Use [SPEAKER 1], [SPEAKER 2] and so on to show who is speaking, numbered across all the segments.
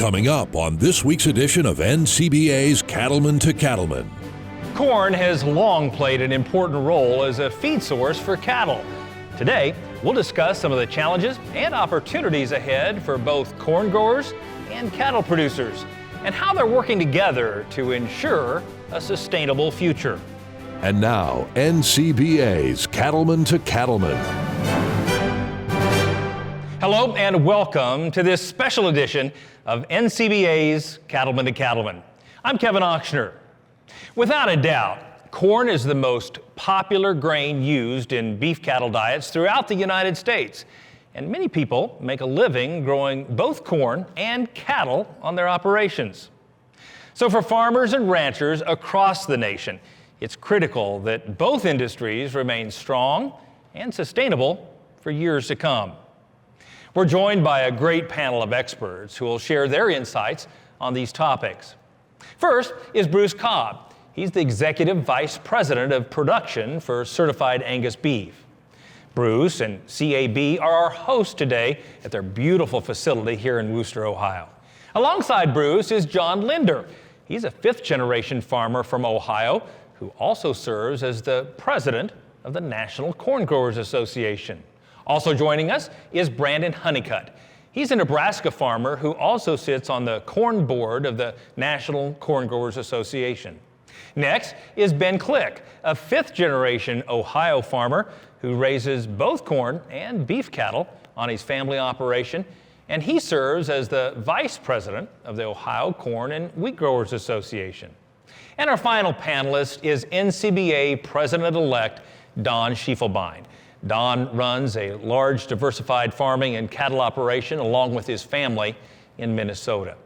[SPEAKER 1] Coming up on this week's edition of NCBA's Cattlemen to Cattlemen.
[SPEAKER 2] Corn has long played an important role as a feed source for cattle. Today, we'll discuss some of the challenges and opportunities ahead for both corn growers and cattle producers, and how they're working together to ensure a sustainable future.
[SPEAKER 1] And now, NCBA's Cattlemen to Cattlemen.
[SPEAKER 2] Hello and welcome to this special edition of NCBA's Cattlemen to Cattlemen. I'm Kevin Ochsner. Without a doubt, corn is the most popular grain used in beef cattle diets throughout the United States, and many people make a living growing both corn and cattle on their operations. So for farmers and ranchers across the nation, it's critical that both industries remain strong and sustainable for years to come. We're joined by a great panel of experts who will share their insights on these topics. First is Bruce Cobb. He's the Executive Vice President of Production for Certified Angus Beef. Bruce and CAB are our hosts today at their beautiful facility here in Wooster, Ohio. Alongside Bruce is John Linder. He's a fifth-generation farmer from Ohio who also serves as the president of the National Corn Growers Association. Also joining us is Brandon Honeycutt. He's a Nebraska farmer who also sits on the corn board of the National Corn Growers Association. Next is Ben Click, a fifth-generation Ohio farmer who raises both corn and beef cattle on his family operation, and he serves as the vice president of the Ohio Corn and Wheat Growers Association. And our final panelist is NCBA President-elect Don Schiefelbein. Don runs a large diversified farming and cattle operation along with his family in Minnesota.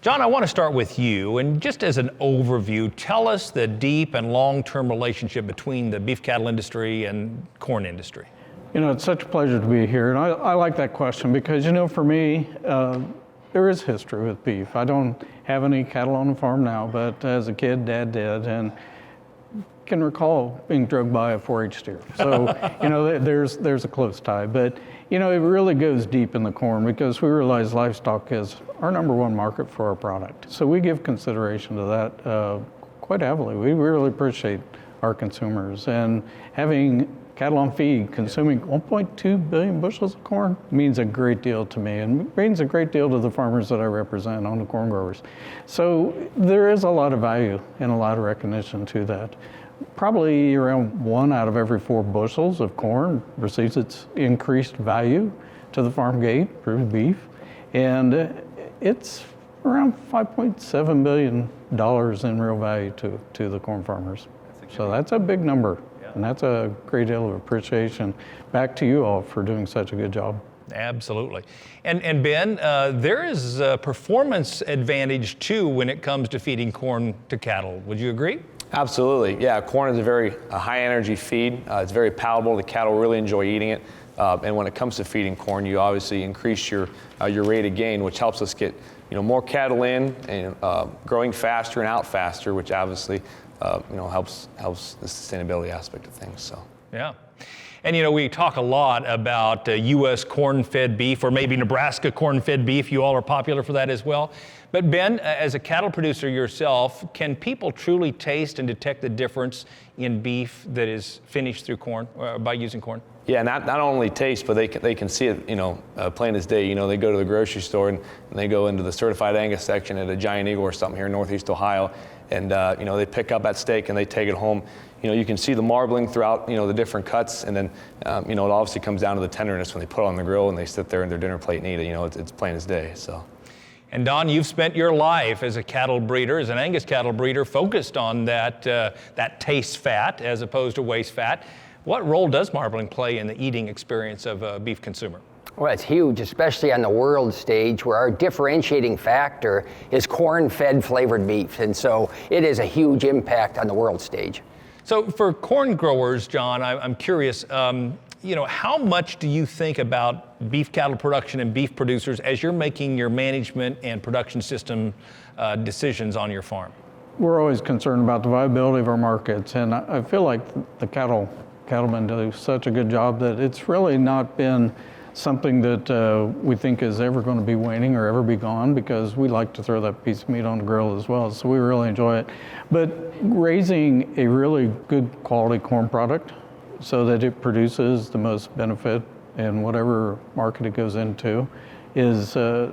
[SPEAKER 2] John, I want to start with you, and just as an overview, tell us the deep and long-term relationship between the beef cattle industry and corn industry.
[SPEAKER 3] You know, it's such a pleasure to be here, and I like that question because, you know, for me, there is history with beef. I don't have any cattle on the farm now, but as a kid, Dad did, and can recall being drugged by a 4-H steer. So, you know, there's a close tie. But, you know, it really goes deep in the corn because we realize livestock is our number one market for our product. So we give consideration to that quite heavily. We really appreciate our consumers. And having cattle on feed consuming 1.2 billion bushels of corn means a great deal to me and means a great deal to the farmers that I represent on the corn growers. So there is a lot of value and a lot of recognition to that. Probably around 1 out of every 4 bushels of corn receives its increased value to the farm gate for beef, and it's around $5.7 billion in real value to the corn farmers. So that's a big number, and that's a great deal of appreciation back to you all for doing such a good job.
[SPEAKER 2] Absolutely. And Ben, there is a performance advantage too when it comes to feeding corn to cattle. Would you agree?
[SPEAKER 4] Absolutely. Yeah, corn is a very high energy feed. It's very palatable. The cattle really enjoy eating it. And when it comes to feeding corn, you obviously increase your rate of gain, which helps us get more cattle in and growing faster and out faster, which obviously helps the sustainability aspect of things. So
[SPEAKER 2] yeah. And we talk a lot about U.S. corn-fed beef, or maybe Nebraska corn-fed beef. You all are popular for that as well. But Ben, as a cattle producer yourself, can people truly taste and detect the difference in beef that is finished through corn, by using corn?
[SPEAKER 4] Yeah, not only taste, but they can see it, plain as day. They go to the grocery store and they go into the certified Angus section at a Giant Eagle or something here in Northeast Ohio, and they pick up that steak and they take it home. You can see the marbling throughout, the different cuts, and then, it obviously comes down to the tenderness when they put it on the grill and they sit there in their dinner plate and eat it. It's plain as day. So.
[SPEAKER 2] And Don, you've spent your life as a cattle breeder, as an Angus cattle breeder, focused on that taste fat as opposed to waste fat. What role does marbling play in the eating experience of a beef consumer?
[SPEAKER 5] Well, it's huge, especially on the world stage where our differentiating factor is corn-fed flavored beef. And so it is a huge impact on the world stage.
[SPEAKER 2] So for corn growers, John, I'm curious, how much do you think about beef cattle production and beef producers as you're making your management and production system decisions on your farm?
[SPEAKER 3] We're always concerned about the viability of our markets, and I feel like the cattlemen do such a good job that it's really not been something that we think is ever going to be waning or ever be gone, because we like to throw that piece of meat on the grill as well, so we really enjoy it. But raising a really good quality corn product so that it produces the most benefit in whatever market it goes into is a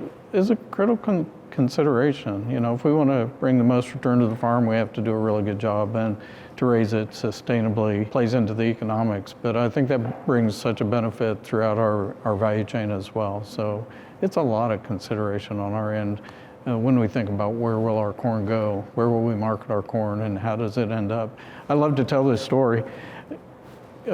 [SPEAKER 3] critical consideration. You know, if we want to bring the most return to the farm, we have to do a really good job, and to raise it sustainably plays into the economics. But I think that brings such a benefit throughout our value chain as well. So it's a lot of consideration on our end when we think about where will our corn go, where will we market our corn, and how does it end up. I love to tell this story.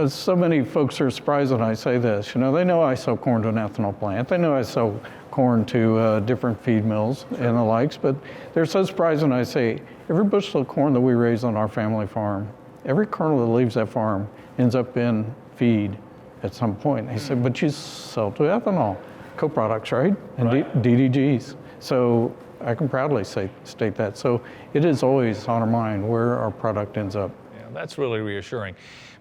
[SPEAKER 3] So many folks are surprised when I say this. You know, they know I sell corn to an ethanol plant. They know I sell corn to different feed mills and the likes, but they're so surprised when I say, every bushel of corn that we raise on our family farm, every kernel that leaves that farm ends up in feed at some point. They said, but you sell to ethanol, co-products, right? And DDGs. So I can proudly state that. So it is always on our mind where our product ends up.
[SPEAKER 2] Yeah, that's really reassuring.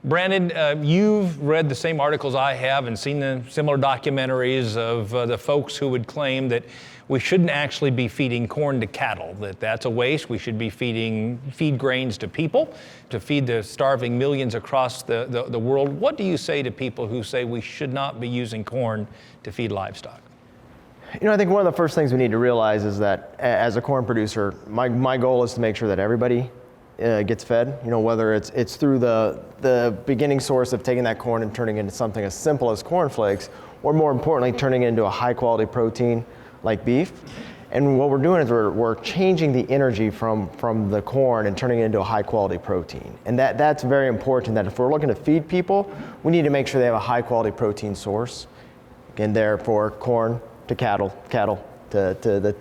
[SPEAKER 2] Brandon, you've read the same articles I have and seen the similar documentaries of the folks who would claim that we shouldn't actually be feeding corn to cattle, that that's a waste. We should be feed grains to people, to feed the starving millions across the world. What do you say to people who say we should not be using corn to feed livestock?
[SPEAKER 6] You know, I think one of the first things we need to realize is that as a corn producer, my goal is to make sure that everybody gets fed, you know, whether it's through the beginning source of taking that corn and turning it into something as simple as cornflakes, or more importantly, turning it into a high quality protein like beef. And what we're doing is we're changing the energy from the corn and turning it into a high quality protein. And that's very important, that if we're looking to feed people, we need to make sure they have a high quality protein source. Again, therefore, corn to cattle to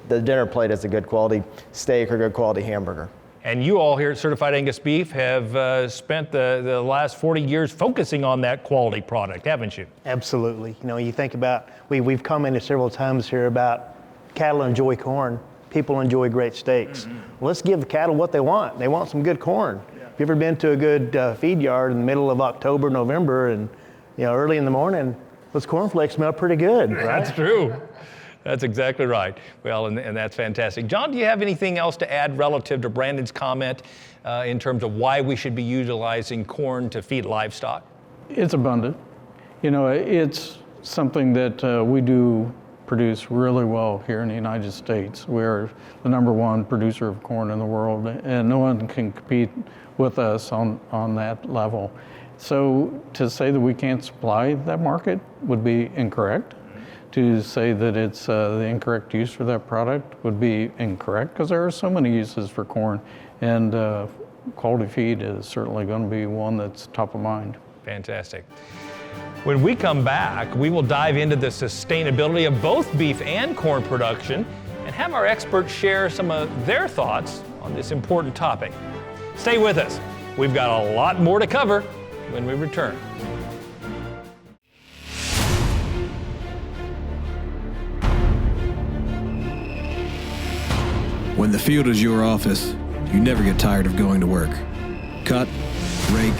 [SPEAKER 6] the dinner plate as a good quality steak or good quality hamburger.
[SPEAKER 2] And you all here at Certified Angus Beef have spent the last 40 years focusing on that quality product, haven't you?
[SPEAKER 7] Absolutely. You know, you think about, we've commented several times here about cattle enjoy corn, people enjoy great steaks. Mm-hmm. Let's give the cattle what they want. They want some good corn. Yeah. Have you ever been to a good feed yard in the middle of October, November, and early in the morning, those cornflakes smell pretty good, right?
[SPEAKER 2] That's true. That's exactly right. Well, and that's fantastic. John, do you have anything else to add relative to Brandon's comment in terms of why we should be utilizing corn to feed livestock?
[SPEAKER 3] It's abundant. You know, it's something that we do produce really well here in the United States. We're the #1 producer of corn in the world, and no one can compete with us on that level. So to say that we can't supply that market would be incorrect. To say that it's the incorrect use for that product would be incorrect, because there are so many uses for corn, and quality feed is certainly going to be one that's top of mind.
[SPEAKER 2] Fantastic. When we come back, we will dive into the sustainability of both beef and corn production and have our experts share some of their thoughts on this important topic. Stay with us. We've got a lot more to cover when we return.
[SPEAKER 8] When the field is your office, you never get tired of going to work. Cut, rake,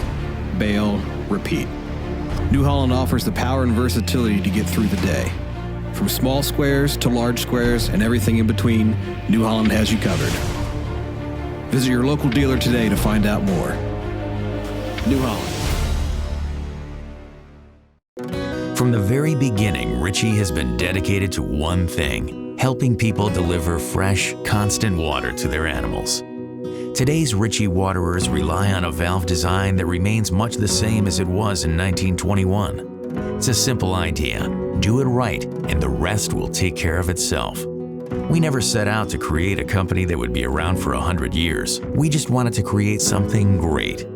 [SPEAKER 8] bale, repeat. New Holland offers the power and versatility to get through the day. From small squares to large squares and everything in between, New Holland has you covered. Visit your local dealer today to find out more. New Holland.
[SPEAKER 9] From the very beginning, Ritchie has been dedicated to one thing: helping people deliver fresh, constant water to their animals. Today's Ritchie waterers rely on a valve design that remains much the same as it was in 1921. It's a simple idea: do it right, and the rest will take care of itself. We never set out to create a company that would be around for 100 years. We just wanted to create something great.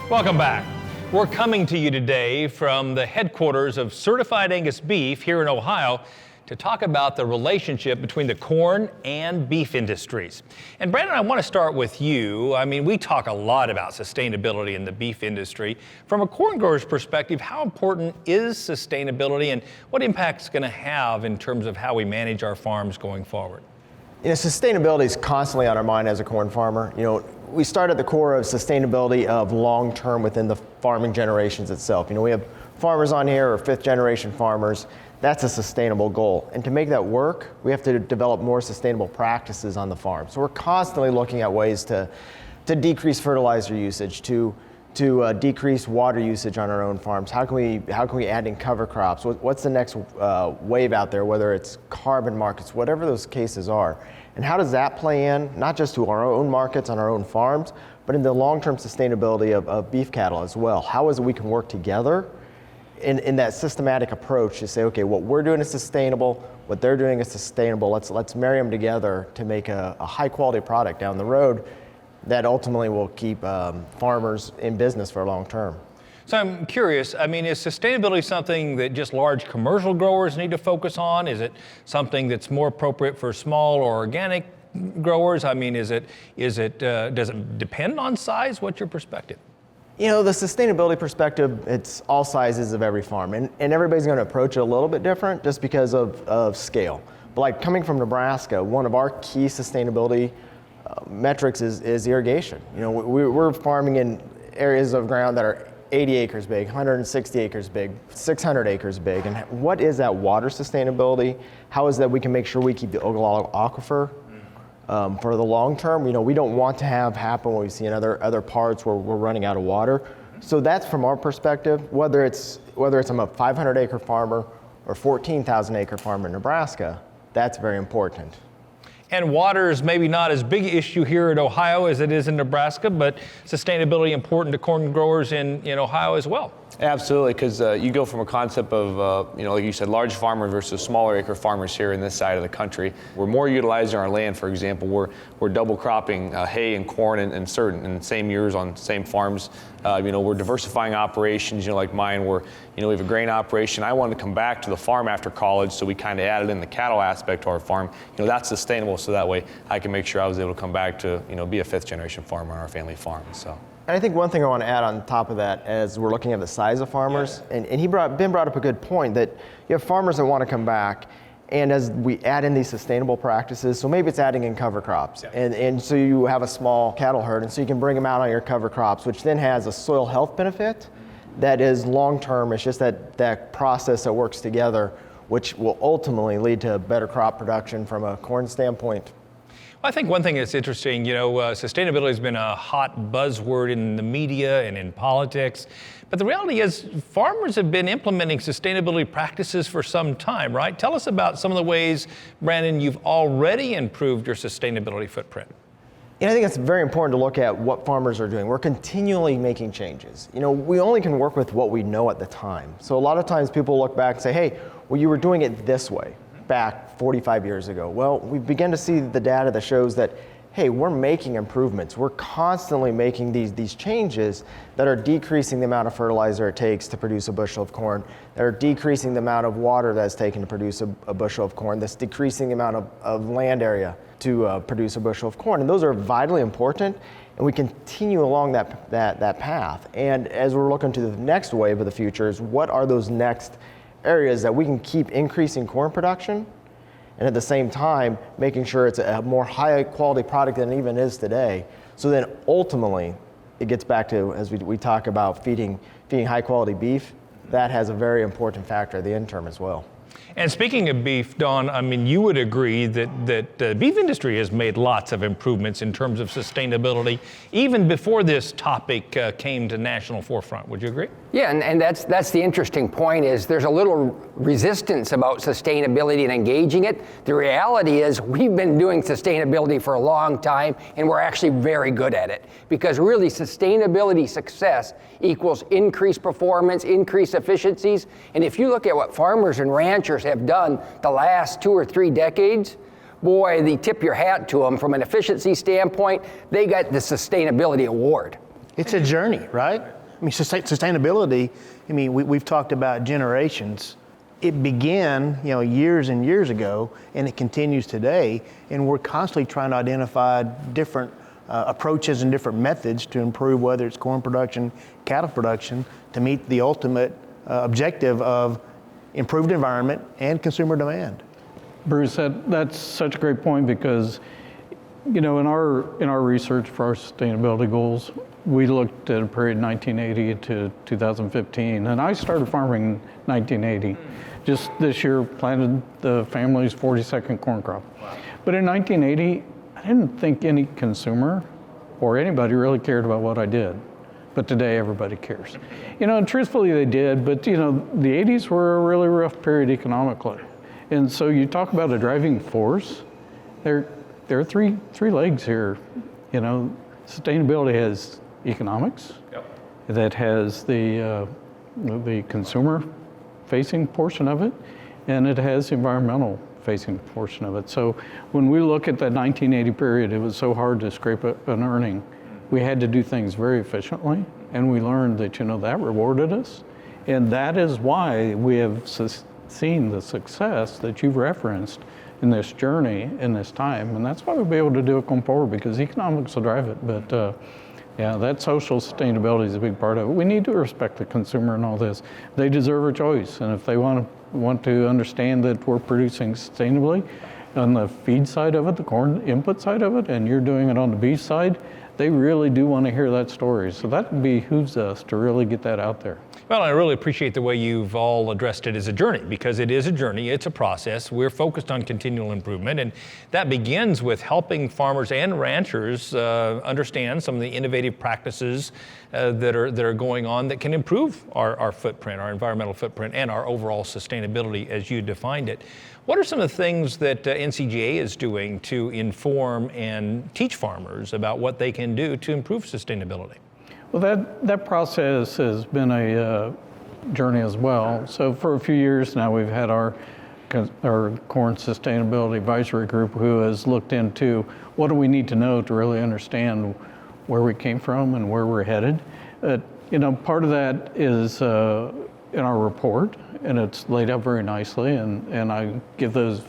[SPEAKER 2] Welcome back. We're coming to you today from the headquarters of Certified Angus Beef here in Ohio to talk about the relationship between the corn and beef industries. And Brandon, I want to start with you. I mean, we talk a lot about sustainability in the beef industry. From a corn grower's perspective, how important is sustainability, and what impact it's going to have in terms of how we manage our farms going forward?
[SPEAKER 6] Sustainability is constantly on our mind as a corn farmer. We start at the core of sustainability of long-term within the farming generations itself. We have farmers on here, or fifth generation farmers. That's a sustainable goal. And to make that work, we have to develop more sustainable practices on the farm. So we're constantly looking at ways to decrease fertilizer usage, to decrease water usage on our own farms. How can we add in cover crops? What's the next wave out there, whether it's carbon markets, whatever those cases are. And how does that play in, not just to our own markets on our own farms, but in the long-term sustainability of beef cattle as well? How is it we can work together in that systematic approach to say, okay, what we're doing is sustainable, what they're doing is sustainable. Let's marry them together to make a high-quality product down the road that ultimately will keep farmers in business for long term.
[SPEAKER 2] So I'm curious, is sustainability something that just large commercial growers need to focus on? Is it something that's more appropriate for small or organic growers? Does it depend on size? What's your perspective?
[SPEAKER 6] The sustainability perspective, it's all sizes of every farm, and everybody's going to approach it a little bit different just because of scale. But like coming from Nebraska, one of our key sustainability metrics is irrigation. We're farming in areas of ground that are 80 acres big, 160 acres big, 600 acres big. And what is that water sustainability? How is that we can make sure we keep the Ogallala aquifer for the long term? We don't want to have happen what we see in other parts where we're running out of water. So that's from our perspective, whether it's I'm a 500 acre farmer or 14,000 acre farmer in Nebraska, that's very important.
[SPEAKER 2] And water is maybe not as big an issue here in Ohio as it is in Nebraska, but sustainability important to corn growers in Ohio as well.
[SPEAKER 4] Absolutely, because you go from a concept of, like you said, large farmers versus smaller acre farmers here in this side of the country. We're more utilizing our land, for example. We're double cropping hay and corn in the same years on same farms. We're diversifying operations, like mine, where, we have a grain operation. I wanted to come back to the farm after college, so we kind of added in the cattle aspect to our farm. That's sustainable, so that way I can make sure I was able to come back to, be a fifth generation farmer on our family farm. So.
[SPEAKER 6] And I think one thing I want to add on top of that, as we're looking at the size of farmers, and Ben brought up a good point, that you have farmers that want to come back, and as we add in these sustainable practices, so maybe it's adding in cover crops, and so you have a small cattle herd, and so you can bring them out on your cover crops, which then has a soil health benefit that is long-term. It's just that process that works together, which will ultimately lead to better crop production from a corn standpoint.
[SPEAKER 2] I think one thing that's interesting, sustainability has been a hot buzzword in the media and in politics, but the reality is farmers have been implementing sustainability practices for some time, right? Tell us about some of the ways, Brandon, you've already improved your sustainability footprint.
[SPEAKER 6] I think it's very important to look at what farmers are doing. We're continually making changes. We only can work with what we know at the time. So a lot of times people look back and say, hey, well, you were doing it this way back 45 years ago. Well, we begin to see the data that shows that, hey, we're making improvements. We're constantly making these changes that are decreasing the amount of fertilizer it takes to produce a bushel of corn, that are decreasing the amount of water that's taken to produce a bushel of corn, that's decreasing the amount of land area to produce a bushel of corn. And those are vitally important, and we continue along that path. And as we're looking to the next wave of the future is, what are those next areas that we can keep increasing corn production, and at the same time making sure it's a more high quality product than it even is today. So then ultimately it gets back to, as we talk about feeding high quality beef, that has a very important factor at the end term as well.
[SPEAKER 2] And speaking of beef, Don, you would agree that the beef industry has made lots of improvements in terms of sustainability, even before this topic came to national forefront. Would you agree?
[SPEAKER 5] Yeah, and that's the interesting point, is there's a little resistance about sustainability and engaging it. The reality is we've been doing sustainability for a long time, and we're actually very good at it, because really sustainability success equals increased performance, increased efficiencies. And if you look at what farmers and ranchers have done the last 2 or 3 decades, boy, they tip your hat to them. From an efficiency standpoint, they got the sustainability award.
[SPEAKER 7] It's a journey, right? Sustainability, we've talked about generations. It began, years and years ago, and it continues today. And we're constantly trying to identify different approaches and different methods to improve, whether it's corn production, cattle production, to meet the ultimate objective of improved environment and consumer demand.
[SPEAKER 3] Bruce, that's such a great point because, in our research for our sustainability goals, we looked at a period 1980 to 2015, and I started farming in 1980. Just this year, planted the family's 42nd corn crop. Wow. But in 1980, I didn't think any consumer or anybody really cared about what I did. But today, everybody cares. And truthfully, they did, but the 80s were a really rough period economically. And so you talk about a driving force, there are three legs here. Sustainability has economics, that has the consumer-facing portion of it, and it has the environmental-facing portion of it. So when we look at that 1980 period, it was so hard to scrape an earning. We had to do things very efficiently, and we learned that that rewarded us, and that is why we have seen the success that you've referenced in this journey in this time, and that's why we'll be able to do it going forward because economics will drive it. But that social sustainability is a big part of it. We need to respect the consumer and all this. They deserve a choice, and if they want to understand that we're producing sustainably on the feed side of it, the corn input side of it, and you're doing it on the beef side, they really do want to hear that story. So that behooves us to really get that out there.
[SPEAKER 2] Well, I really appreciate the way you've all addressed it as a journey, because it is a journey, it's a process. We're focused on continual improvement, and that begins with helping farmers and ranchers understand some of the innovative practices that are going on that can improve our footprint, our environmental footprint, and our overall sustainability as you defined it. What are some of the things that NCBA is doing to inform and teach farmers about what they can do to improve sustainability?
[SPEAKER 3] Well, that process has been a journey as well. So for a few years now, we've had our Corn Sustainability Advisory Group who has looked into what do we need to know to really understand where we came from and where we're headed. Part of that is in our report, and it's laid out very nicely, and I give those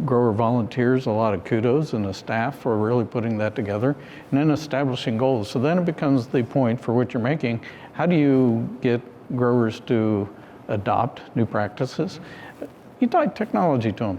[SPEAKER 3] grower volunteers a lot of kudos and the staff for really putting that together and then establishing goals. So then it becomes the point for what you're making. How do you get growers to adopt new practices? You tie technology to them.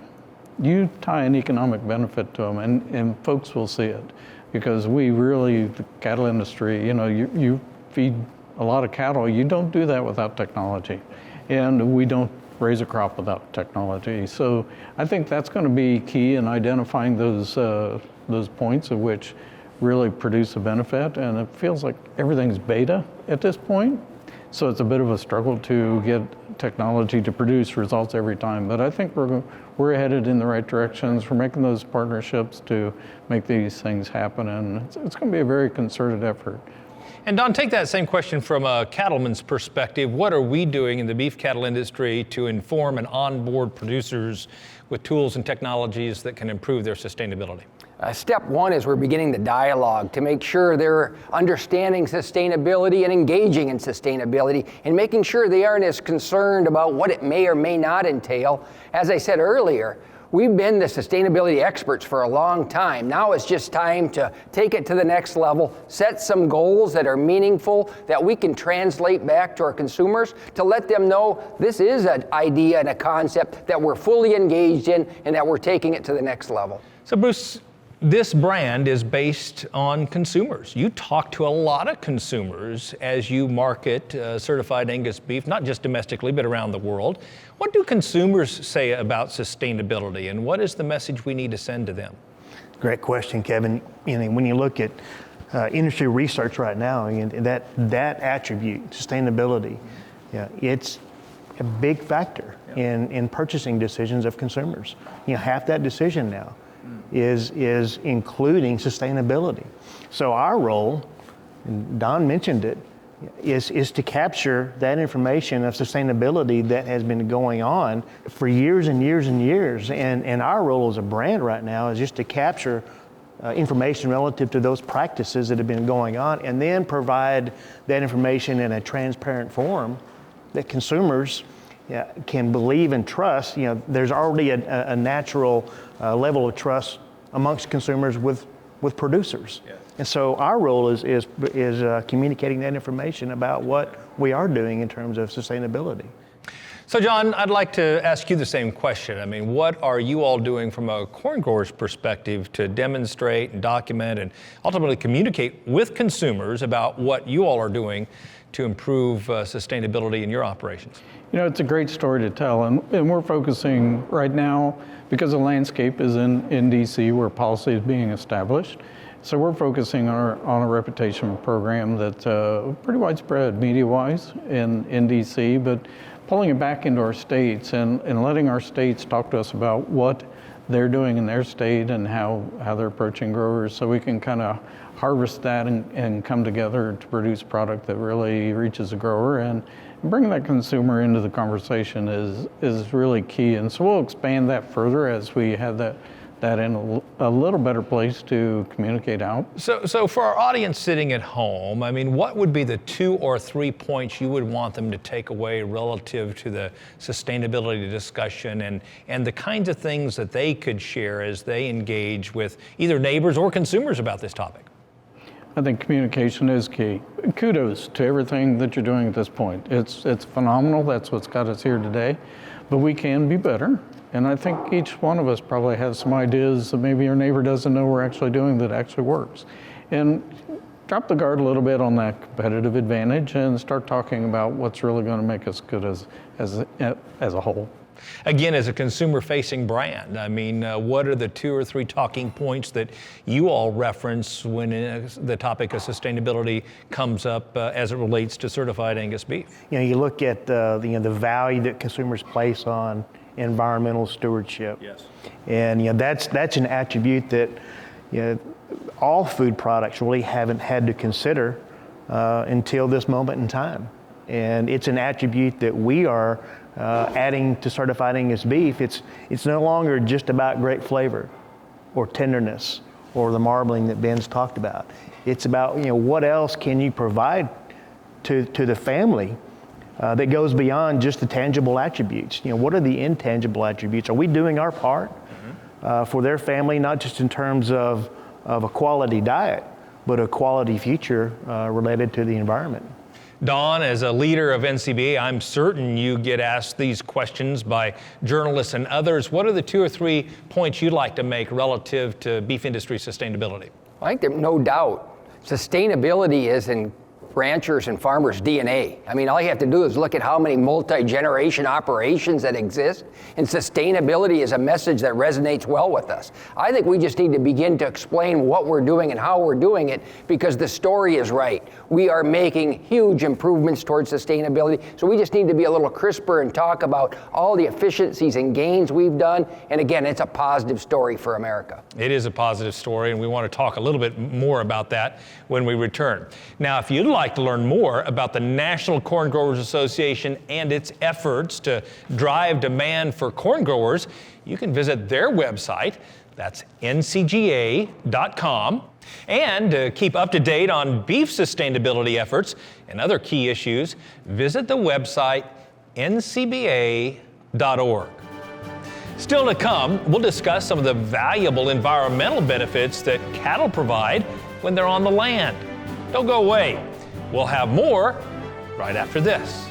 [SPEAKER 3] You tie an economic benefit to them, and folks will see it because the cattle industry, you feed a lot of cattle. You don't do that without technology, and we don't raise a crop without technology. So I think that's going to be key in identifying those points of which really produce a benefit. And it feels like everything's beta at this point. So it's a bit of a struggle to get technology to produce results every time. But I think we're headed in the right directions. We're making those partnerships to make these things happen. And it's going to be a very concerted effort.
[SPEAKER 2] And Don, take that same question from a cattleman's perspective. What are we doing in the beef cattle industry to inform and onboard producers with tools and technologies that can improve their sustainability?
[SPEAKER 5] Step one is we're beginning the dialogue to make sure they're understanding sustainability and engaging in sustainability and making sure they aren't as concerned about what it may or may not entail. As I said earlier, we've been the sustainability experts for a long time. Now it's just time to take it to the next level, set some goals that are meaningful, that we can translate back to our consumers to let them know this is an idea and a concept that we're fully engaged in and that we're taking it to the next level.
[SPEAKER 2] So Bruce, this brand is based on consumers. You talk to a lot of consumers as you market certified Angus beef, not just domestically, but around the world. What do consumers say about sustainability, and what is the message we need to send to them?
[SPEAKER 7] Great question, Kevin. When you look at industry research right now, and that attribute, sustainability, it's a big factor in purchasing decisions of consumers. Half that decision now is including sustainability. So our role, and Don mentioned it, is to capture that information of sustainability that has been going on for years and years and years. And our role as a brand right now is just to capture information relative to those practices that have been going on and then provide that information in a transparent form that consumers can believe and trust. There's already a natural level of trust amongst consumers with producers. Yes. And so our role is communicating that information about what we are doing in terms of sustainability.
[SPEAKER 2] So John, I'd like to ask you the same question. I mean, what are you all doing from a corn grower's perspective to demonstrate and document and ultimately communicate with consumers about what you all are doing to improve sustainability in your operations?
[SPEAKER 3] You know, it's a great story to tell, and we're focusing right now, because the landscape is in DC where policy is being established. So we're focusing on a reputation program that's pretty widespread media-wise in DC, but pulling it back into our states and letting our states talk to us about what they're doing in their state and how they're approaching growers, so we can kind of harvest that and come together to produce product that really reaches the grower, and bringing that consumer into the conversation is really key. And so we'll expand that further as we have that in a little better place to communicate out.
[SPEAKER 2] So for our audience sitting at home, I mean, what would be the 2 or 3 points you would want them to take away relative to the sustainability discussion and the kinds of things that they could share as they engage with either neighbors or consumers about this topic?
[SPEAKER 3] I think communication is key. Kudos to everything that you're doing at this point. It's phenomenal. That's what's got us here today, but we can be better. And I think each one of us probably has some ideas that maybe your neighbor doesn't know we're actually doing that actually works. And drop the guard a little bit on that competitive advantage and start talking about what's really going to make us good as a whole.
[SPEAKER 2] Again, as a consumer-facing brand, I mean, what are the 2 or 3 talking points that you all reference when the topic of sustainability comes up as it relates to certified Angus beef?
[SPEAKER 7] You know, you look at the value that consumers place on environmental stewardship.
[SPEAKER 2] Yes.
[SPEAKER 7] And that's an attribute that all food products really haven't had to consider until this moment in time. And it's an attribute that we are adding to certified Angus beef. It's no longer just about great flavor or tenderness or the marbling that Ben's talked about. It's about what else can you provide to the family that goes beyond just the tangible attributes. What are the intangible attributes? Are we doing our part for their family, not just in terms of a quality diet, but a quality future related to the environment?
[SPEAKER 2] Don, as a leader of NCBA, I'm certain you get asked these questions by journalists and others. What are the 2 or 3 points you'd like to make relative to beef industry sustainability?
[SPEAKER 5] I think there's no doubt sustainability is in ranchers and farmers' DNA. I mean, all you have to do is look at how many multi-generation operations that exist, and sustainability is a message that resonates well with us. I think we just need to begin to explain what we're doing and how we're doing it, because the story is right. We are making huge improvements towards sustainability, so we just need to be a little crisper and talk about all the efficiencies and gains we've done, and again, it's a positive story for America.
[SPEAKER 2] It is a positive story, and we want to talk a little bit more about that when we return. Now, if you'd like to learn more about the National Corn Growers Association and its efforts to drive demand for corn growers, you can visit their website. That's ncga.com. And to keep up to date on beef sustainability efforts and other key issues, visit the website ncba.org. Still to come, we'll discuss some of the valuable environmental benefits that cattle provide when they're on the land. Don't go away. We'll have more right after this.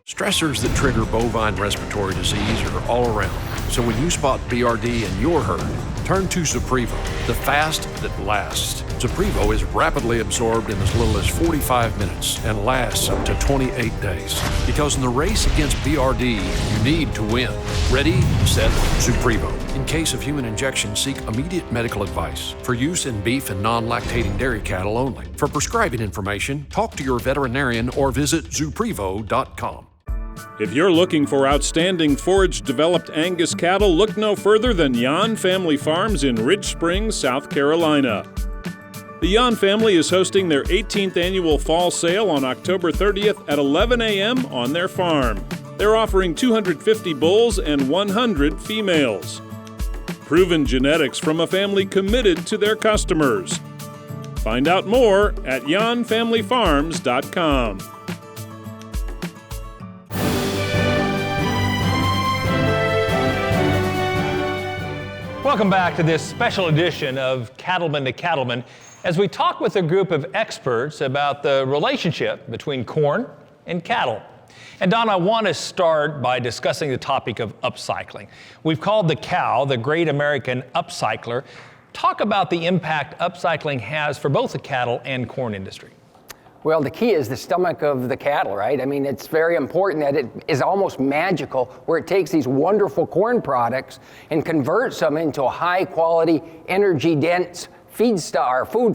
[SPEAKER 10] Stressors that trigger bovine respiratory disease are all around. So when you spot BRD in your herd, turn to Zuprevo, the fast that lasts. Zuprevo is rapidly absorbed in as little as 45 minutes and lasts up to 28 days. Because in the race against BRD, you need to win. Ready, set, Zuprevo. In case of human injection, seek immediate medical advice. For use in beef and non-lactating dairy cattle only. For prescribing information, talk to your veterinarian or visit Zuprevo.com.
[SPEAKER 11] If you're looking for outstanding forage-developed Angus cattle, look no further than Jan Family Farms in Ridge Springs, South Carolina. The Jan family is hosting their 18th annual fall sale on October 30th at 11 a.m. on their farm. They're offering 250 bulls and 100 females. Proven genetics from a family committed to their customers. Find out more at janfamilyfarms.com.
[SPEAKER 2] Welcome back to this special edition of Cattlemen to Cattlemen as we talk with a group of experts about the relationship between corn and cattle. And Don, I want to start by discussing the topic of upcycling. We've called the cow the great American upcycler. Talk about the impact upcycling has for both the cattle and corn industry.
[SPEAKER 5] Well, the key is the stomach of the cattle, right? I mean, it's very important that it is almost magical where it takes these wonderful corn products and converts them into a high quality, energy dense food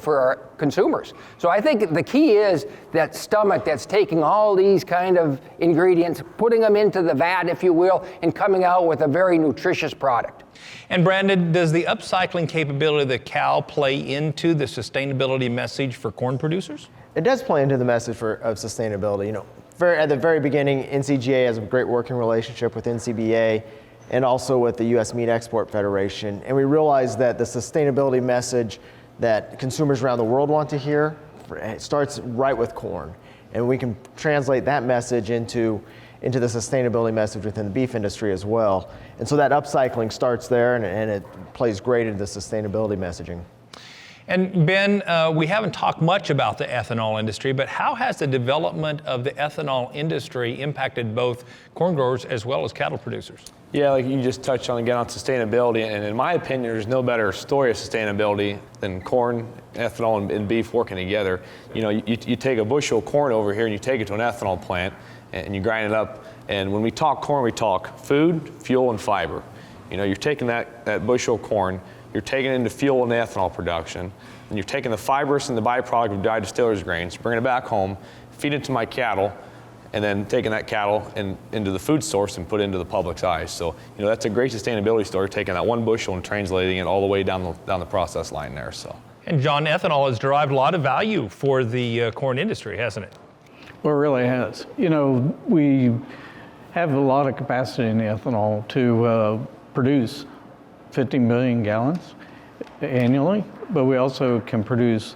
[SPEAKER 5] for our consumers. So I think the key is that stomach that's taking all these kind of ingredients, putting them into the vat, if you will, and coming out with a very nutritious product.
[SPEAKER 2] And Brandon, does the upcycling capability of the cow play into the sustainability message for corn producers?
[SPEAKER 6] It does play into the message of sustainability. You know, at the very beginning, NCGA has a great working relationship with NCBA and also with the U.S. Meat Export Federation. And we realized that the sustainability message that consumers around the world want to hear starts right with corn. And we can translate that message into the sustainability message within the beef industry as well. And so that upcycling starts there, and it plays great into the sustainability messaging.
[SPEAKER 2] And Ben, we haven't talked much about the ethanol industry, but how has the development of the ethanol industry impacted both corn growers as well as cattle producers?
[SPEAKER 4] Yeah, like you just touched on again on sustainability, and in my opinion, there's no better story of sustainability than corn, ethanol, and beef working together. You know, you take a bushel of corn over here and you take it to an ethanol plant and you grind it up, and when we talk corn, we talk food, fuel, and fiber. You know, you're taking that bushel of corn, you're taking it into fuel and ethanol production, and you're taking the fibrous and the byproduct of dried distillers grains, bringing it back home, feed it to my cattle, and then taking that cattle into the food source and put it into the public's eyes. So, you know, that's a great sustainability story, taking that one bushel and translating it all the way down the process line there. So.
[SPEAKER 2] And John, ethanol has derived a lot of value for the corn industry, hasn't it?
[SPEAKER 3] Well, it really has. You know, we have a lot of capacity in the ethanol to produce 50 million gallons annually, but we also can produce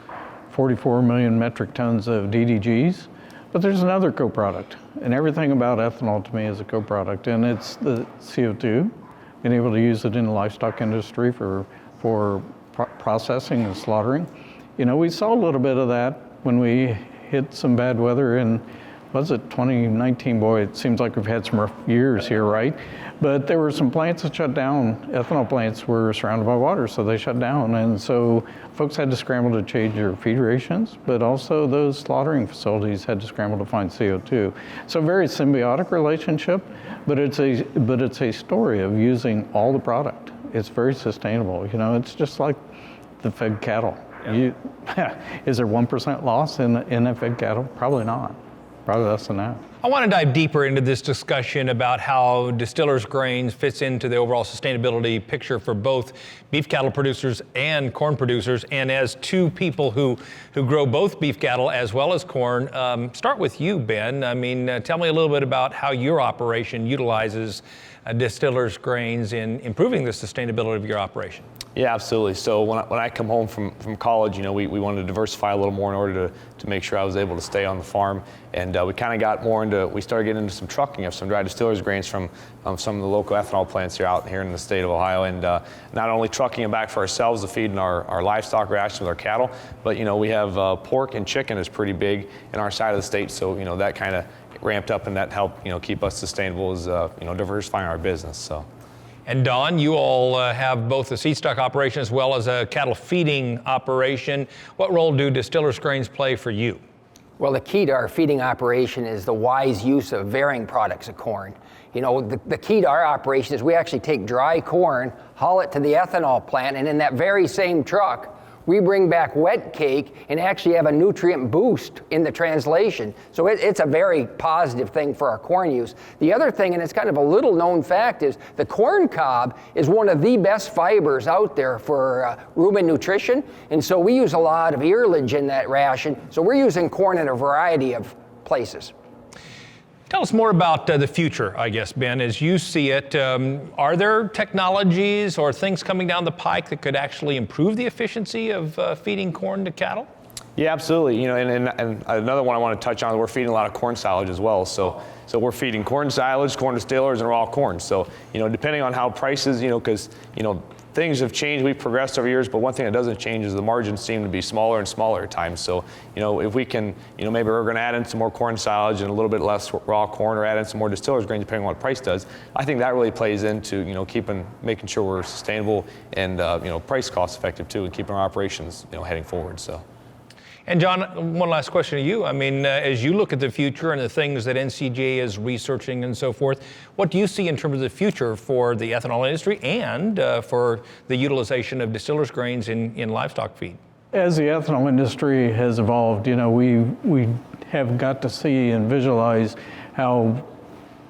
[SPEAKER 3] 44 million metric tons of DDGs. But there's another co-product, and everything about ethanol to me is a co-product, and it's the CO2, being able to use it in the livestock industry for processing and slaughtering. You know, we saw a little bit of that when we hit some bad weather in, was it 2019? Boy, it seems like we've had some rough years here, right? But there were some plants that shut down. Ethanol plants were surrounded by water, so they shut down. And so folks had to scramble to change their feed rations, but also those slaughtering facilities had to scramble to find CO2. So a very symbiotic relationship, but it's a story of using all the product. It's very sustainable. You know, it's just like the fed cattle. Is there 1% loss in the fed cattle? Probably not. Probably less than that.
[SPEAKER 2] I want to dive deeper into this discussion about how distillers grains fits into the overall sustainability picture for both beef cattle producers and corn producers. And as two people who grow both beef cattle as well as corn, start with you, Ben. I mean, tell me a little bit about how your operation utilizes distillers grains in improving the sustainability of your operation.
[SPEAKER 4] Yeah, absolutely. So when I come home from college, you know, we wanted to diversify a little more in order to make sure I was able to stay on the farm. And we kind of got more we started getting into some trucking of some dry distillers grains from some of the local ethanol plants here in the state of Ohio. And not only trucking them back for ourselves to feed in our livestock rations with our cattle, but, you know, we have pork and chicken is pretty big in our side of the state. So, you know, that kind of ramped up and that helped, you know, keep us sustainable as, you know, diversifying our business. So.
[SPEAKER 2] And Don, you all have both a seed stock operation as well as a cattle feeding operation. What role do distillers grains play for you?
[SPEAKER 5] Well, the key to our feeding operation is the wise use of varying products of corn. You know, the key to our operation is we actually take dry corn, haul it to the ethanol plant, and in that very same truck, we bring back wet cake and actually have a nutrient boost in the translation. So it's a very positive thing for our corn use. The other thing, and it's kind of a little known fact, is the corn cob is one of the best fibers out there for rumen nutrition. And so we use a lot of earlage in that ration. So we're using corn in a variety of places.
[SPEAKER 2] Tell us more about the future, I guess, Ben, as you see it. Are there technologies or things coming down the pike that could actually improve the efficiency of feeding corn to cattle?
[SPEAKER 4] Yeah, absolutely. You know, and another one I want to touch on, we're feeding a lot of corn silage as well. So we're feeding corn silage, corn distillers, and raw corn. So, you know, depending on how prices, you know, because, you know, things have changed. We've progressed over years, but one thing that doesn't change is the margins seem to be smaller and smaller at times. So, if we can, maybe we're going to add in some more corn silage and a little bit less raw corn, or add in some more distillers grain, depending on what price does. I think that really plays into, making sure we're sustainable and, price cost effective too, and keeping our operations, heading forward. So.
[SPEAKER 2] And John, one last question to you. I mean, as you look at the future and the things that NCBA is researching and so forth, what do you see in terms of the future for the ethanol industry and for the utilization of distillers grains in livestock feed?
[SPEAKER 3] As the ethanol industry has evolved, we have got to see and visualize how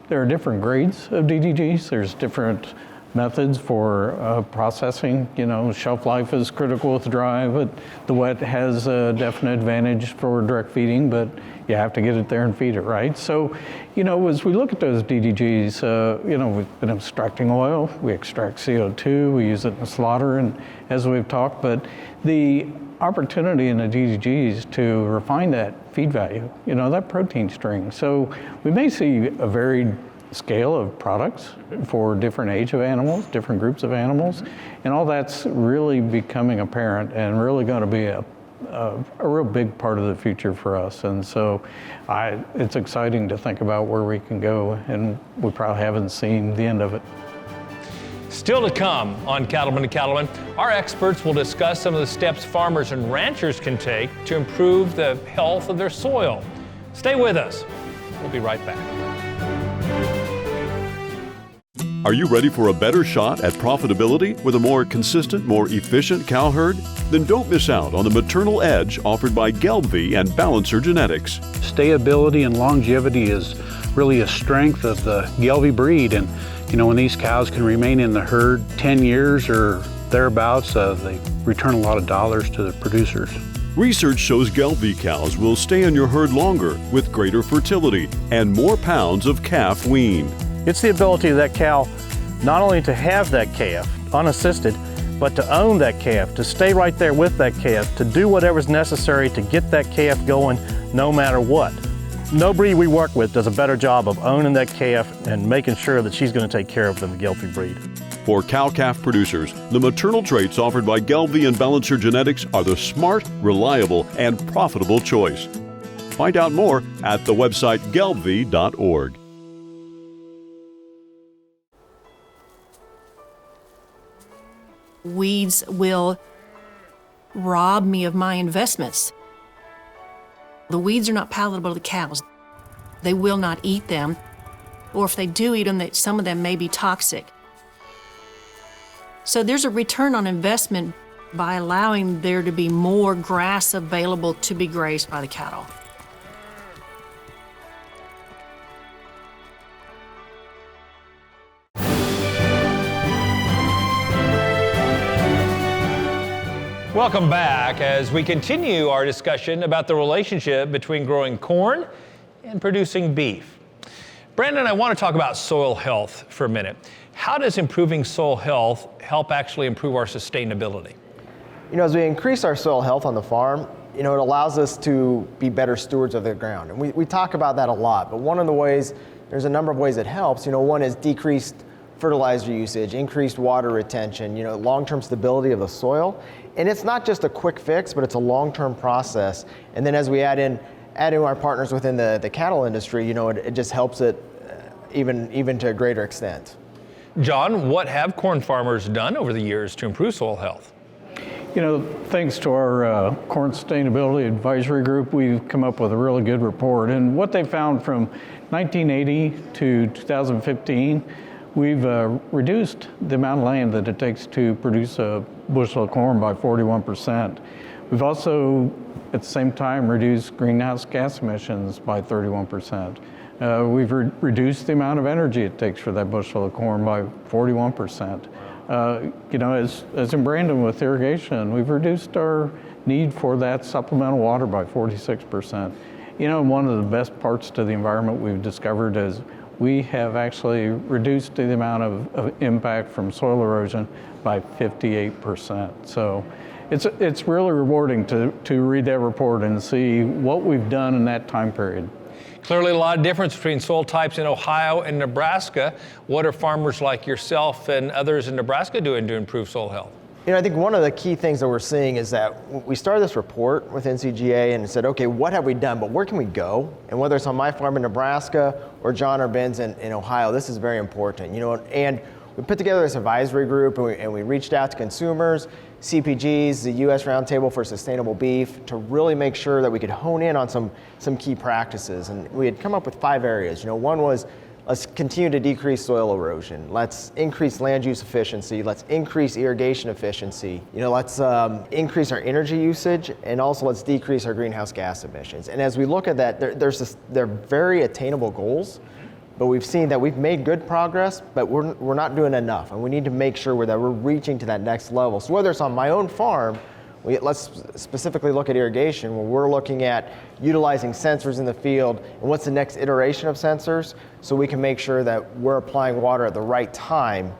[SPEAKER 3] there are different grades of DDGs. There's different methods for processing. Shelf life is critical with dry, but the wet has a definite advantage for direct feeding, but you have to get it there and feed it, right? So, as we look at those DDGs, we've been extracting oil, we extract CO2, we use it in slaughter, and as we've talked, but the opportunity in the DDGs to refine that feed value, that protein string. So we may see a varied scale of products for different age of animals, different groups of animals, and all that's really becoming apparent and really going to be a real big part of the future for us. And so it's exciting to think about where we can go, and we probably haven't seen the end of it.
[SPEAKER 2] Still to come on Cattlemen to Cattlemen, our experts will discuss some of the steps farmers and ranchers can take to improve the health of their soil. Stay with us. We'll be right back.
[SPEAKER 12] Are you ready for a better shot at profitability with a more consistent, more efficient cow herd? Then don't miss out on the maternal edge offered by Gelbvieh and Balancer Genetics.
[SPEAKER 13] Stayability and longevity is really a strength of the Gelbvieh breed, and when these cows can remain in the herd 10 years or thereabouts, they return a lot of dollars to the producers.
[SPEAKER 12] Research shows Gelbvieh cows will stay in your herd longer with greater fertility and more pounds of calf weaned.
[SPEAKER 7] It's the ability of that cow not only to have that calf unassisted, but to own that calf, to stay right there with that calf, to do whatever's necessary to get that calf going no matter what. No breed we work with does a better job of owning that calf and making sure that she's going to take care of than the Gelbvieh breed.
[SPEAKER 12] For cow-calf producers, the maternal traits offered by Gelbvieh and Balancer Genetics are the smart, reliable, and profitable choice. Find out more at the website gelbvieh.org.
[SPEAKER 14] Weeds will rob me of my investments. The weeds are not palatable to the cows. They will not eat them, or if they do eat them, some of them may be toxic. So there's a return on investment by allowing there to be more grass available to be grazed by the cattle.
[SPEAKER 2] Welcome back as we continue our discussion about the relationship between growing corn and producing beef. Brandon, I want to talk about soil health for a minute. How does improving soil health help actually improve our sustainability?
[SPEAKER 6] As we increase our soil health on the farm, it allows us to be better stewards of the ground. And we talk about that a lot, but one of the ways, there's a number of ways it helps. One is decreased fertilizer usage, increased water retention, long-term stability of the soil. And it's not just a quick fix, but it's a long-term process. And then as we add in our partners within the cattle industry, it just helps it even to a greater extent.
[SPEAKER 2] John, what have corn farmers done over the years to improve soil health?
[SPEAKER 3] Thanks to our Corn Sustainability Advisory Group, we've come up with a really good report. And what they found from 1980 to 2015, we've reduced the amount of land that it takes to produce a bushel of corn by 41%. We've also, at the same time, reduced greenhouse gas emissions by 31%. We've reduced the amount of energy it takes for that bushel of corn by 41%. As in Brandon with irrigation, we've reduced our need for that supplemental water by 46%. One of the best parts to the environment we've discovered is we have actually reduced the amount of impact from soil erosion by 58%. So it's really rewarding to read that report and see what we've done in that time period.
[SPEAKER 2] Clearly a lot of difference between soil types in Ohio and Nebraska. What are farmers like yourself and others in Nebraska doing to improve soil health?
[SPEAKER 6] I think one of the key things that we're seeing is that we started this report with NCGA and said, okay, what have we done, but where can we go? And whether it's on my farm in Nebraska or John or Ben's in Ohio, this is very important. And we put together this advisory group and we reached out to consumers, CPGs, the U.S. Roundtable for Sustainable Beef, to really make sure that we could hone in on some key practices. And we had come up with 5 areas. One was, let's continue to decrease soil erosion. Let's increase land use efficiency. Let's increase irrigation efficiency. Let's increase our energy usage, and also let's decrease our greenhouse gas emissions. And as we look at that, they're very attainable goals, but we've seen that we've made good progress, but we're not doing enough, and we need to make sure that we're reaching to that next level. So whether it's on my own farm, let's specifically look at irrigation, where we're looking at utilizing sensors in the field and what's the next iteration of sensors, so we can make sure that we're applying water at the right time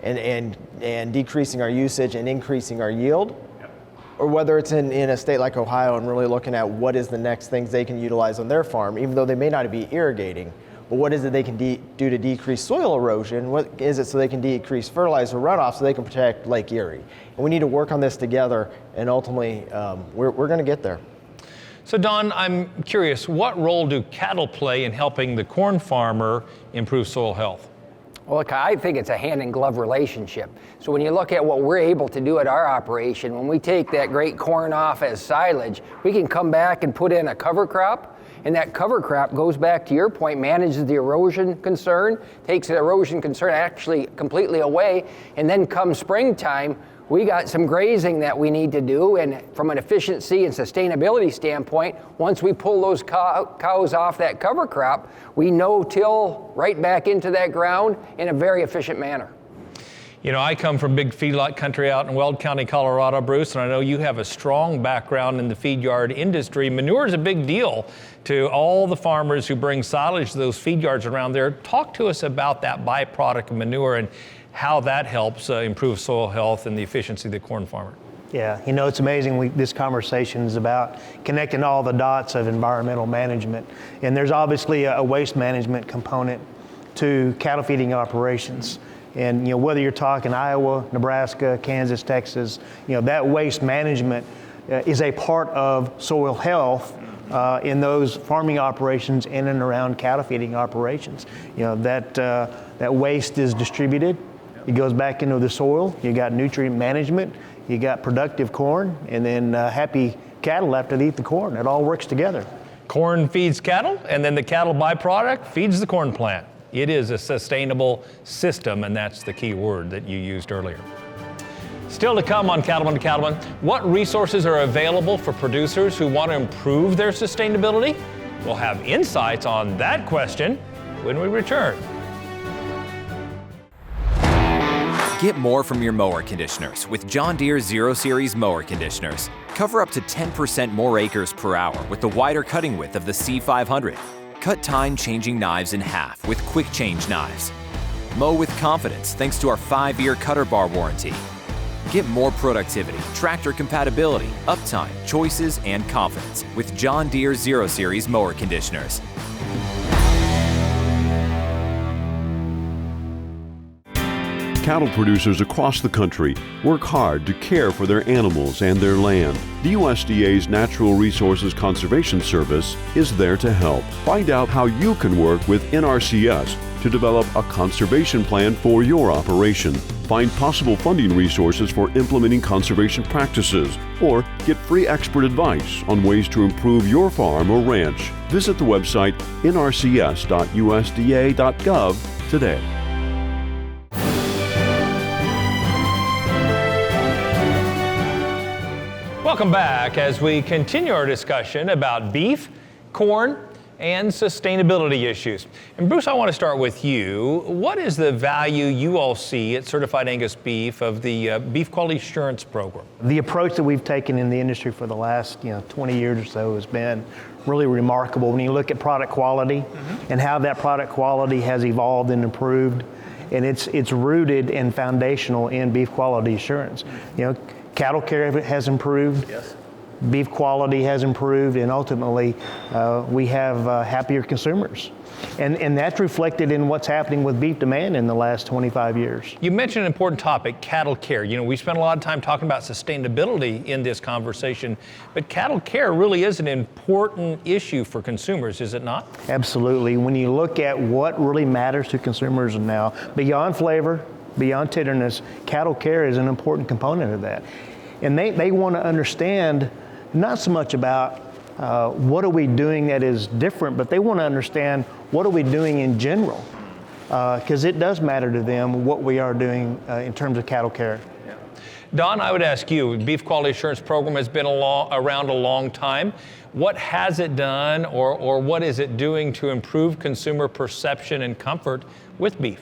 [SPEAKER 6] and decreasing our usage and increasing our yield. Or whether it's in a state like Ohio and really looking at what is the next things they can utilize on their farm, even though they may not be irrigating. But what is it they can do to decrease soil erosion? What is it so they can decrease fertilizer runoff so they can protect Lake Erie? And we need to work on this together, and ultimately we're going to get there.
[SPEAKER 2] So Don, I'm curious, what role do cattle play in helping the corn farmer improve soil health?
[SPEAKER 5] Well, look, I think it's a hand-in-glove relationship. So when you look at what we're able to do at our operation, when we take that great corn off as silage, we can come back and put in a cover crop, and that cover crop goes back to your point, manages the erosion concern, takes the erosion concern actually completely away, and then come springtime, we got some grazing that we need to do, and from an efficiency and sustainability standpoint, once we pull those cows off that cover crop, we no-till right back into that ground in a very efficient manner.
[SPEAKER 2] I come from big feedlot country out in Weld County, Colorado, Bruce, and I know you have a strong background in the feed yard industry. Manure is a big deal to all the farmers who bring silage to those feed yards around there. Talk to us about that byproduct of manure and how that helps improve soil health and the efficiency of the corn farmer.
[SPEAKER 7] Yeah, it's amazing. This conversation is about connecting all the dots of environmental management. And there's obviously a waste management component to cattle feeding operations. And whether you're talking Iowa, Nebraska, Kansas, Texas, that waste management is a part of soil health in those farming operations in and around cattle feeding operations. That waste is distributed. It goes back into the soil. You got nutrient management. You got productive corn, and then happy cattle after they eat the corn. It all works together.
[SPEAKER 2] Corn feeds cattle, and then the cattle byproduct feeds the corn plant. It is a sustainable system, and that's the key word that you used earlier. Still to come on Cattlemen to Cattlemen, what resources are available for producers who want to improve their sustainability? We'll have insights on that question when we return.
[SPEAKER 15] Get more from your mower conditioners with John Deere 0 Series mower conditioners. Cover up to 10% more acres per hour with the wider cutting width of the C500. Cut time changing knives in half with quick change knives. Mow with confidence thanks to our 5-year cutter bar warranty. Get more productivity, tractor compatibility, uptime, choices, and confidence with John Deere 0 Series mower conditioners.
[SPEAKER 12] Cattle producers across the country work hard to care for their animals and their land. The USDA's Natural Resources Conservation Service is there to help. Find out how you can work with NRCS to develop a conservation plan for your operation. Find possible funding resources for implementing conservation practices, or get free expert advice on ways to improve your farm or ranch. Visit the website nrcs.usda.gov today.
[SPEAKER 2] Welcome back as we continue our discussion about beef, corn, and sustainability issues. And Bruce, I want to start with you. What is the value you all see at Certified Angus Beef of the Beef Quality Assurance Program?
[SPEAKER 7] The approach that we've taken in the industry for the last 20 years or so has been really remarkable. When you look at product quality and how that product quality has evolved and improved, and it's rooted and foundational in beef quality assurance. Cattle care has improved.
[SPEAKER 2] Yes.
[SPEAKER 7] beef quality has improved, and ultimately we have happier consumers. And that's reflected in what's happening with beef demand in the last 25 years.
[SPEAKER 2] You mentioned an important topic, cattle care. You know, we spent a lot of time talking about sustainability in this conversation, but cattle care really is an important issue for consumers, is it not?
[SPEAKER 7] Absolutely. When you look at what really matters to consumers now, beyond flavor, beyond tenderness, cattle care is an important component of that. And they want to understand not so much about what are we doing that is different, but they want to understand what are we doing in general, because it does matter to them what we are doing in terms of cattle care.
[SPEAKER 2] Yeah. Don, I would ask you, Beef Quality Assurance Program has been around a long time. What has it done, or what is it doing to improve consumer perception and comfort with beef?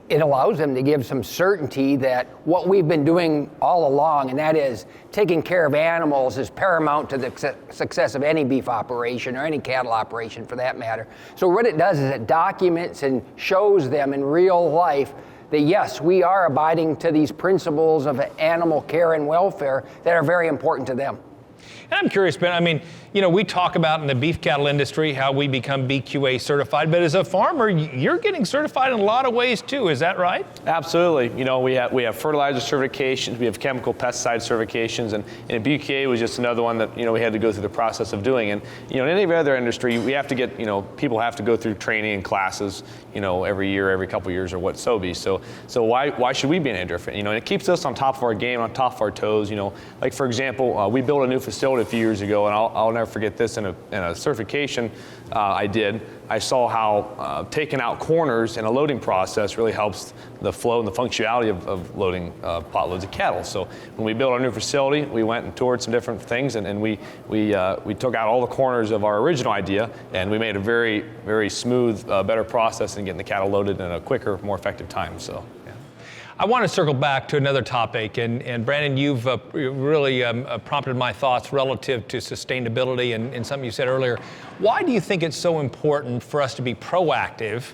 [SPEAKER 5] It allows them to give some certainty that what we've been doing all along, and that is taking care of animals, is paramount to the success of any beef operation or any cattle operation for that matter. So what it does is it documents and shows them in real life that yes, we are abiding to these principles of animal care and welfare that are very important to them.
[SPEAKER 2] And I'm curious, Ben, I mean, you know, we talk about in the beef cattle industry how we become BQA certified, but as a farmer, you're getting certified in a lot of ways too, is that right?
[SPEAKER 4] Absolutely. You know, we have fertilizer certifications, we have chemical pesticide certifications, and BQA was just another one that, you know, we had to go through the process of doing. And, you know, in any other industry, we have to get, you know, people have to go through training and classes, you know, every year, every couple of years, or what so be. So why should we be any different? You know, and it keeps us on top of our game, on top of our toes. You know, like for example, we built a new facility a few years ago, and I'll never forget this in a certification I did. I saw how taking out corners in a loading process really helps the flow and the functionality of loading pot loads of cattle. So when we built our new facility, we went and toured some different things, and we took out all the corners of our original idea, and we made a very, very smooth, better process in getting the cattle loaded in a quicker, more effective time. So.
[SPEAKER 2] I want to circle back to another topic, and Brandon, you've really prompted my thoughts relative to sustainability and something you said earlier. Why do you think it's so important for us to be proactive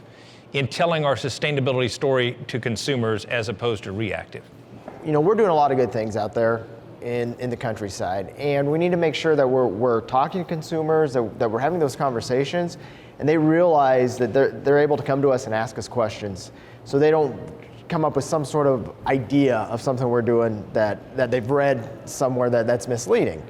[SPEAKER 2] in telling our sustainability story to consumers as opposed to reactive?
[SPEAKER 6] You know, we're doing a lot of good things out there in the countryside, and we need to make sure that we're talking to consumers, that we're having those conversations, and they realize that they're able to come to us and ask us questions, so they don't come up with some sort of idea of something we're doing that they've read somewhere that's misleading.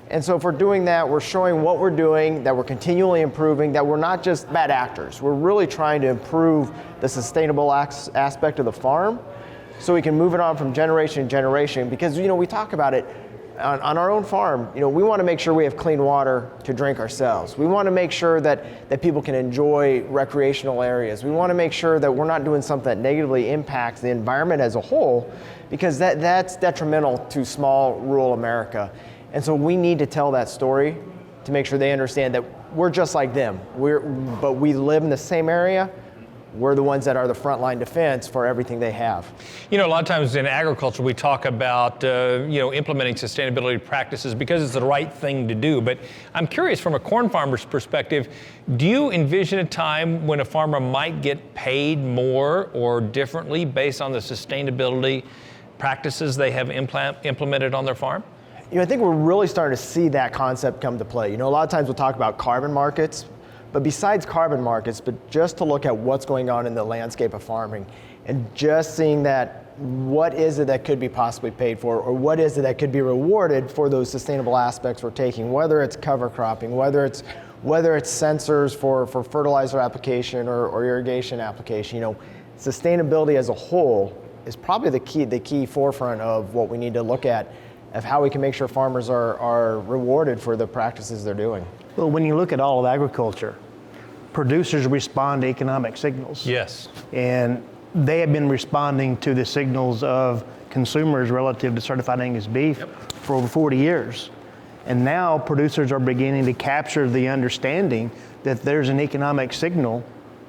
[SPEAKER 6] And so if we're doing that, we're showing what we're doing, that we're continually improving, that we're not just bad actors. We're really trying to improve the sustainable aspect of the farm so we can move it on from generation to generation, because, you know, we talk about it on our own farm. You know, we want to make sure we have clean water to drink ourselves. We want to make sure that people can enjoy recreational areas. We want to make sure that we're not doing something that negatively impacts the environment as a whole, because that's detrimental to small rural America. And so we need to tell that story to make sure they understand that we're just like them. But we live in the same area. We're the ones that are the frontline defense for everything they have.
[SPEAKER 2] You know, a lot of times in agriculture, we talk about, you know, implementing sustainability practices because it's the right thing to do. But I'm curious, from a corn farmer's perspective, do you envision a time when a farmer might get paid more or differently based on the sustainability practices they have implemented on their farm?
[SPEAKER 6] You know, I think we're really starting to see that concept come to play. You know, a lot of times we'll talk about carbon markets, but besides carbon markets, but just to look at what's going on in the landscape of farming and just seeing that what is it that could be possibly paid for, or what is it that could be rewarded for those sustainable aspects we're taking, whether it's cover cropping, whether it's sensors for fertilizer application or irrigation application. You know, sustainability as a whole is probably the key forefront of what we need to look at, of how we can make sure farmers are rewarded for the practices they're doing.
[SPEAKER 7] Well, when you look at all of agriculture, producers respond to economic signals.
[SPEAKER 2] Yes.
[SPEAKER 7] And they have been responding to the signals of consumers relative to certified Angus beef for over 40 years. And now producers are beginning to capture the understanding that there's an economic signal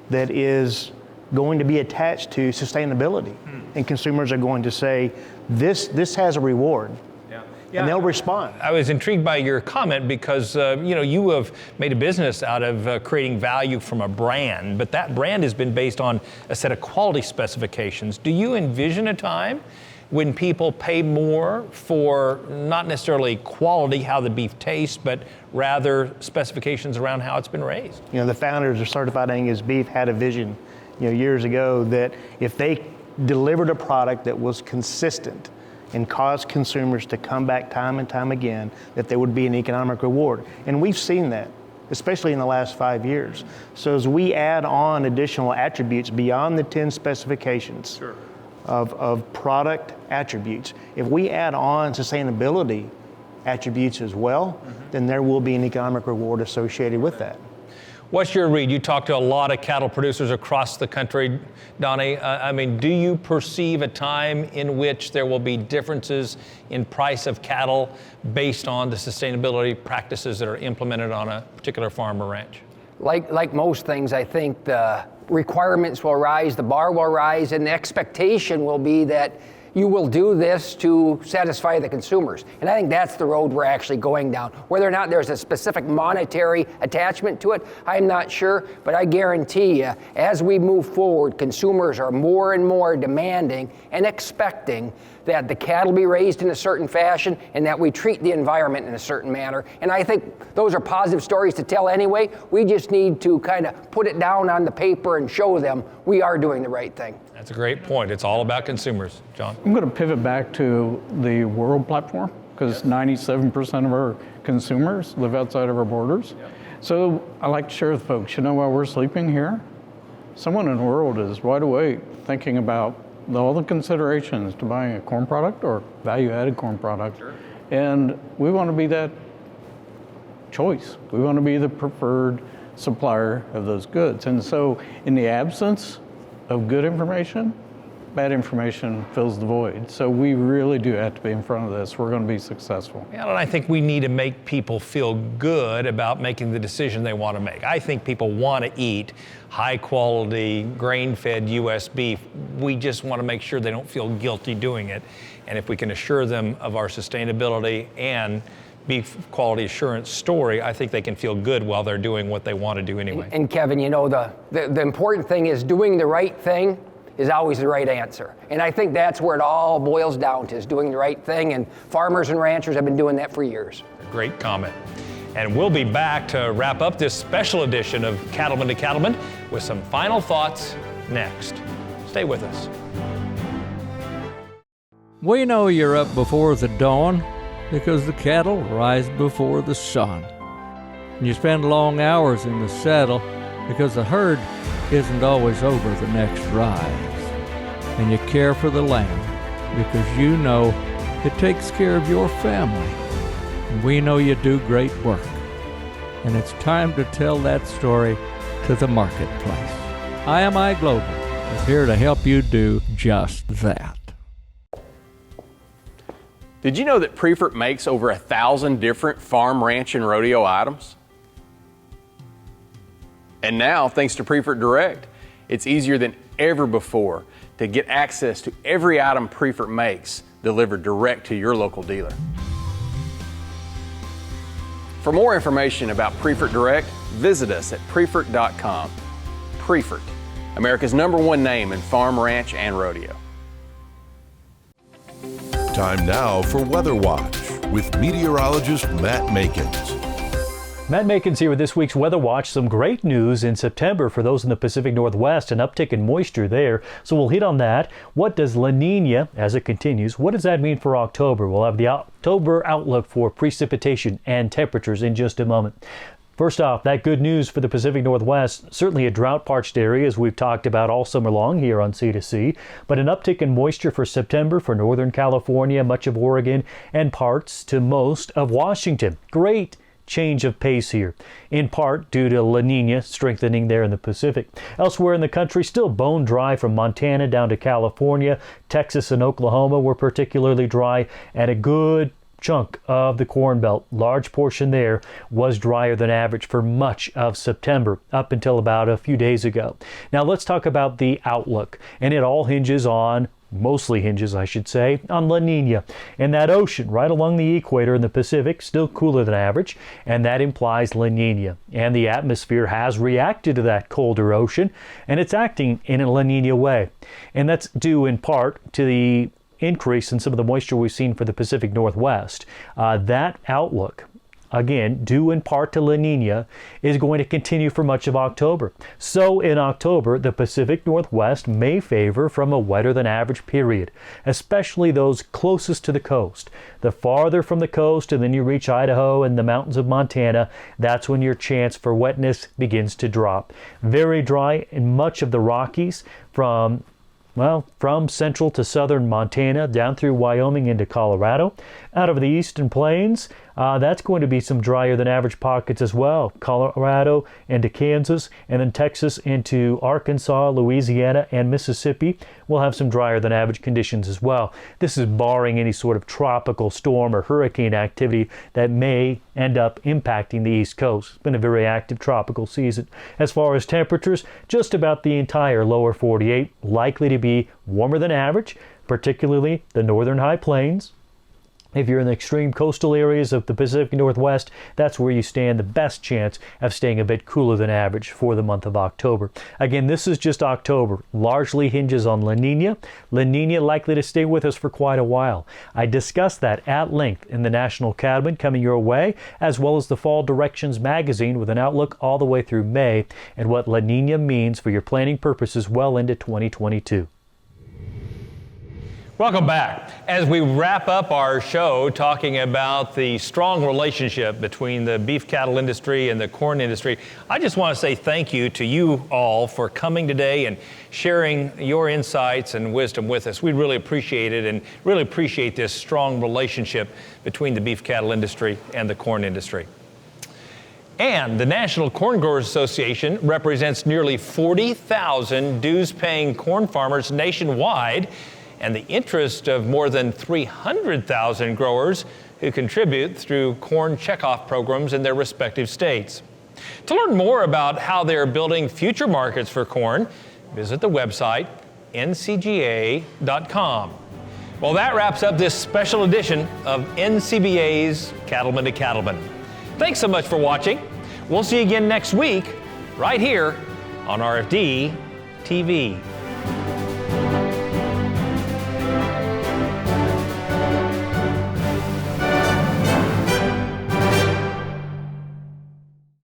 [SPEAKER 7] that is going to be attached to sustainability. And consumers are going to say, this has a reward.
[SPEAKER 2] Yeah,
[SPEAKER 7] and they'll respond.
[SPEAKER 2] I was intrigued by your comment because you know, you have made a business out of creating value from a brand, but that brand has been based on a set of quality specifications. Do you envision a time when people pay more for not necessarily quality, how the beef tastes, but rather specifications around how it's been raised.
[SPEAKER 7] You know, the founders of Certified Angus Beef had a vision, you know, years ago that if they delivered a product that was consistent and caused consumers to come back time and time again, that there would be an economic reward. And we've seen that, especially in the last 5 years. So as we add on additional attributes beyond the 10 specifications of product attributes, if we add on sustainability attributes as well, then there will be an economic reward associated with that.
[SPEAKER 2] What's your read? You talk to a lot of cattle producers across the country, Donnie. I mean, do you perceive a time in which there will be differences in price of cattle based on the sustainability practices that are implemented on a particular farm or ranch?
[SPEAKER 5] Like most things, I think the requirements will rise, the bar will rise, and the expectation will be that you will do this to satisfy the consumers. And I think that's the road we're actually going down. Whether or not there's a specific monetary attachment to it, I'm not sure, but I guarantee you, as we move forward, consumers are more and more demanding and expecting that the cattle be raised in a certain fashion and that we treat the environment in a certain manner. And I think those are positive stories to tell anyway. We just need to kind of put it down on the paper and show them we are doing the right thing.
[SPEAKER 2] That's a great point. It's all about consumers. John?
[SPEAKER 3] I'm going to pivot back to the world platform because 97% of our consumers live outside of our borders. So I like to share with folks, you know, while we're sleeping here, someone in the world is wide awake thinking about all the considerations to buying a corn product or value-added corn product. And we want to be that choice. We want to be the preferred supplier of those goods. And so in the absence of good information, bad information fills the void. So we really do have to be in front of this. We're going to be successful.
[SPEAKER 2] Yeah, and I think we need to make people feel good about making the decision they want to make. I think people want to eat high quality, grain-fed U.S. beef. We just want to make sure they don't feel guilty doing it. And if we can assure them of our sustainability and beef quality assurance story, I think they can feel good while they're doing what they want to do anyway.
[SPEAKER 5] And Kevin, you know, the important thing is doing the right thing is always the right answer. And I think that's where it all boils down to, is doing the right thing. And farmers and ranchers have been doing that for years.
[SPEAKER 2] Great comment. And we'll be back to wrap up this special edition of Cattlemen to Cattlemen with some final thoughts next. Stay with us.
[SPEAKER 16] We know you're up before the dawn because the cattle rise before the sun. And you spend long hours in the saddle because the herd isn't always over the next rise. And you care for the land because you know it takes care of your family. And we know you do great work. And it's time to tell that story to the marketplace. IMI Global is here to help you do just that.
[SPEAKER 17] Did you know that Prefert makes over 1,000 different farm, ranch, and rodeo items? And now, thanks to Prefert Direct, it's easier than ever before to get access to every item Prefert makes delivered direct to your local dealer. For more information about Prefert Direct, visit us at prefert.com. Prefert, America's #1 name in farm, ranch, and rodeo.
[SPEAKER 1] Time now for Weather Watch with meteorologist Matt Makins.
[SPEAKER 18] Matt Makins here with this week's Weather Watch. Some great news in September for those in the Pacific Northwest, an uptick in moisture there. So we'll hit on that. What does La Nina, as it continues, what does that mean for October? We'll have the October outlook for precipitation and temperatures in just a moment. First off, that good news for the Pacific Northwest, certainly a drought-parched area, as we've talked about all summer long here on C2C, but an uptick in moisture for September for Northern California, much of Oregon, and parts to most of Washington. Great change of pace here, in part due to La Nina strengthening there in the Pacific. Elsewhere in the country, still bone dry from Montana down to California. Texas and Oklahoma were particularly dry, and a good chunk of the Corn Belt, large portion there, was drier than average for much of September, up until about a few days ago. Now let's talk about the outlook, and it all mostly hinges, I should say, on La Nina. And that ocean right along the equator in the Pacific, still cooler than average, and that implies La Nina. And the atmosphere has reacted to that colder ocean, and it's acting in a La Nina way. And that's due in part to the increase in some of the moisture we've seen for the Pacific Northwest. That outlook, again, due in part to La Nina, is going to continue for much of October. So in October, the Pacific Northwest may favor from a wetter than average period, especially those closest to the coast. The farther from the coast and then you reach Idaho and the mountains of Montana, that's when your chance for wetness begins to drop. Very dry in much of the Rockies from central to southern Montana, down through Wyoming into Colorado. Out over the eastern plains, that's going to be some drier than average pockets as well. Colorado into Kansas, and then Texas into Arkansas, Louisiana, and Mississippi will have some drier than average conditions as well. This is barring any sort of tropical storm or hurricane activity that may end up impacting the East Coast. It's been a very active tropical season. As far as temperatures, just about the entire lower 48 likely to be warmer than average, particularly the northern high plains. If you're in the extreme coastal areas of the Pacific Northwest, that's where you stand the best chance of staying a bit cooler than average for the month of October. Again, this is just October. Largely hinges on La Nina. La Nina likely to stay with us for quite a while. I discussed that at length in the National Cattlemen coming your way, as well as the Fall Directions magazine with an outlook all the way through May and what La Nina means for your planning purposes well into 2022.
[SPEAKER 2] Welcome back. As we wrap up our show talking about the strong relationship between the beef cattle industry and the corn industry, I just want to say thank you to you all for coming today and sharing your insights and wisdom with us. We really appreciate it and really appreciate this strong relationship between the beef cattle industry and the corn industry. And the National Corn Growers Association represents nearly 40,000 dues-paying corn farmers nationwide, and the interest of more than 300,000 growers who contribute through corn checkoff programs in their respective states. To learn more about how they're building future markets for corn, visit the website ncga.com. Well, that wraps up this special edition of NCBA's Cattlemen to Cattlemen. Thanks so much for watching. We'll see you again next week, right here on RFD TV.